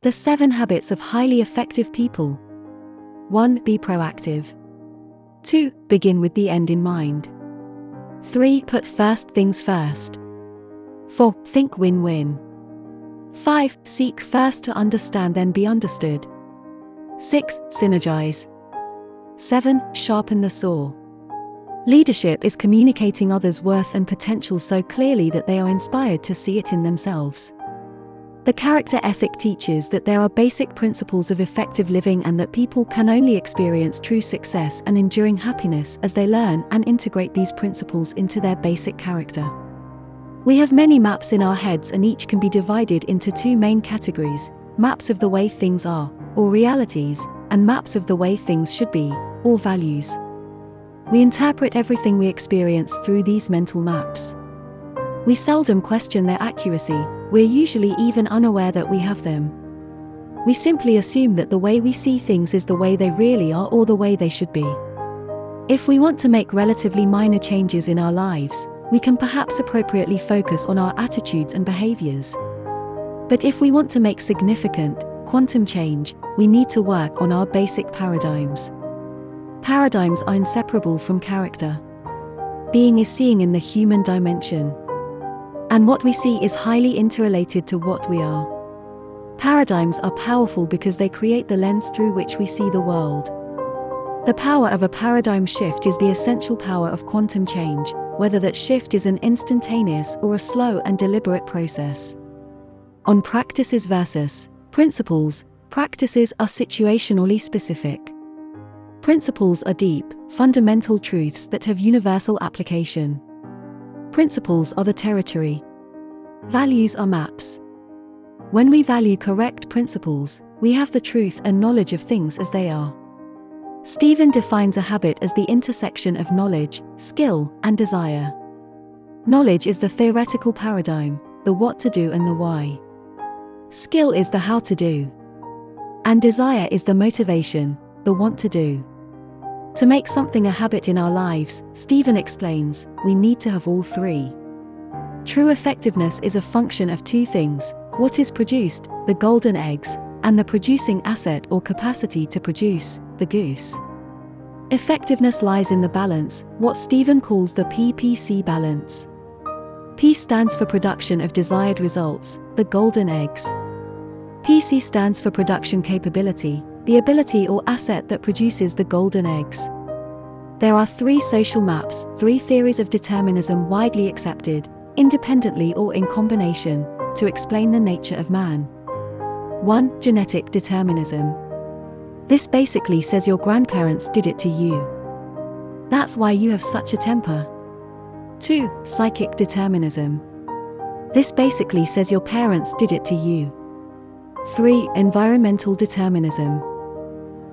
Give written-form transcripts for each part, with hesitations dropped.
The 7 habits of highly effective people. 1. Be proactive. 2. Begin with the end in mind. 3. Put first things first. 4. Think win-win. 5. Seek first to understand then be understood. 6. Synergize. 7. Sharpen the saw. Leadership is communicating others' worth and potential so clearly that they are inspired to see it in themselves. The character ethic teaches that there are basic principles of effective living and that people can only experience true success and enduring happiness as they learn and integrate these principles into their basic character. We have many maps in our heads, and each can be divided into 2 main categories: maps of the way things are, or realities, and maps of the way things should be, or values. We interpret everything we experience through these mental maps. We seldom question their accuracy. We're usually even unaware that we have them. We simply assume that the way we see things is the way they really are or the way they should be. If we want to make relatively minor changes in our lives, we can perhaps appropriately focus on our attitudes and behaviors. But if we want to make significant, quantum change, we need to work on our basic paradigms. Paradigms are inseparable from character. Being is seeing in the human dimension. And what we see is highly interrelated to what we are. Paradigms are powerful because they create the lens through which we see the world. The power of a paradigm shift is the essential power of quantum change, whether that shift is an instantaneous or a slow and deliberate process. On practices versus principles, practices are situationally specific. Principles are deep, fundamental truths that have universal application. Principles are the territory. Values are maps. When we value correct principles, we have the truth and knowledge of things as they are. Stephen defines a habit as the intersection of knowledge, skill, and desire. Knowledge is the theoretical paradigm, the what to do and the why. Skill is the how to do. And desire is the motivation, the want to do. To make something a habit in our lives, Stephen explains, we need to have all 3. True effectiveness is a function of 2 things: what is produced, the golden eggs, and the producing asset or capacity to produce, the goose. Effectiveness lies in the balance, what Stephen calls the PPC balance. P stands for production of desired results, the golden eggs. PC stands for production capability, the ability or asset that produces the golden eggs. There are 3 social maps, 3 theories of determinism widely accepted, independently or in combination, to explain the nature of man. 1. Genetic determinism. This basically says your grandparents did it to you. That's why you have such a temper. 2. Psychic determinism. This basically says your parents did it to you. 3. Environmental determinism.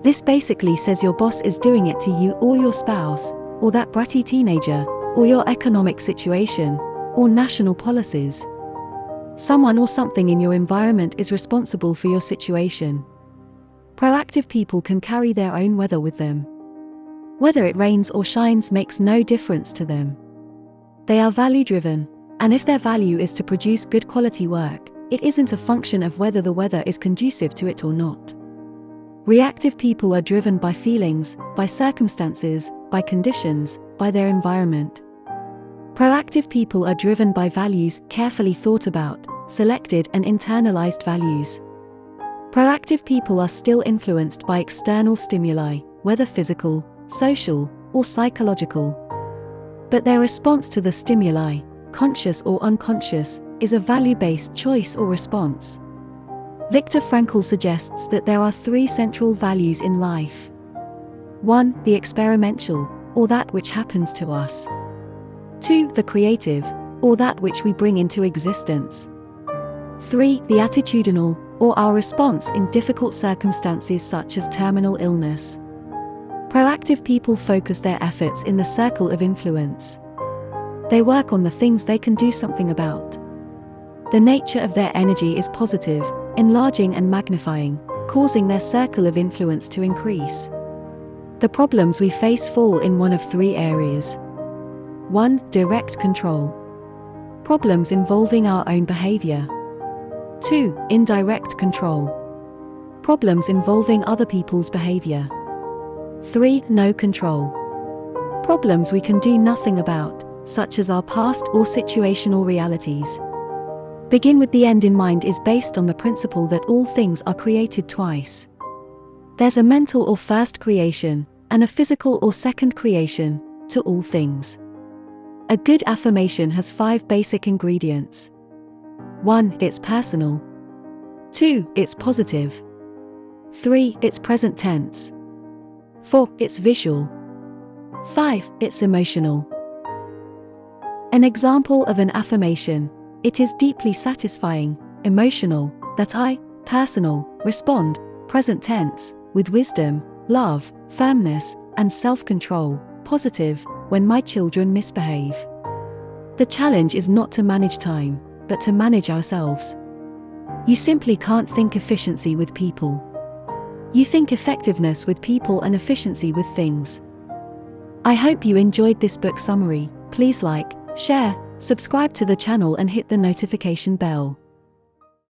This basically says your boss is doing it to you or your spouse, or that bratty teenager, or your economic situation, or national policies. Someone or something in your environment is responsible for your situation. Proactive people can carry their own weather with them. Whether it rains or shines makes no difference to them. They are value-driven, and if their value is to produce good quality work, it isn't a function of whether the weather is conducive to it or not. Reactive people are driven by feelings, by circumstances, by conditions, by their environment. Proactive people are driven by values, carefully thought about, selected and internalized values. Proactive people are still influenced by external stimuli, whether physical, social, or psychological. But their response to the stimuli, conscious or unconscious, is a value-based choice or response. Viktor Frankl suggests that there are 3 central values in life. 1. The experiential, or that which happens to us. 2. The creative, or that which we bring into existence. 3. The attitudinal, or our response in difficult circumstances such as terminal illness. Proactive people focus their efforts in the circle of influence. They work on the things they can do something about. The nature of their energy is positive, enlarging and magnifying, causing their circle of influence to increase. The problems we face fall in one of 3 areas. 1. Direct control. Problems involving our own behavior. 2. Indirect control. Problems involving other people's behavior. 3. No control. Problems we can do nothing about, such as our past or situational realities. Begin with the end in mind is based on the principle that all things are created twice. There's a mental or first creation, and a physical or second creation, to all things. A good affirmation has 5 basic ingredients. 1. It's personal. 2. It's positive. 3. It's present tense. 4. It's visual. 5. It's emotional. An example of an affirmation: it is deeply satisfying, emotional, that I, personal, respond, present tense, with wisdom, love, firmness, and self-control, positive, when my children misbehave. The challenge is not to manage time, but to manage ourselves. You simply can't think efficiency with people. You think effectiveness with people and efficiency with things. I hope you enjoyed this book summary. Please like, share, subscribe to the channel and hit the notification bell.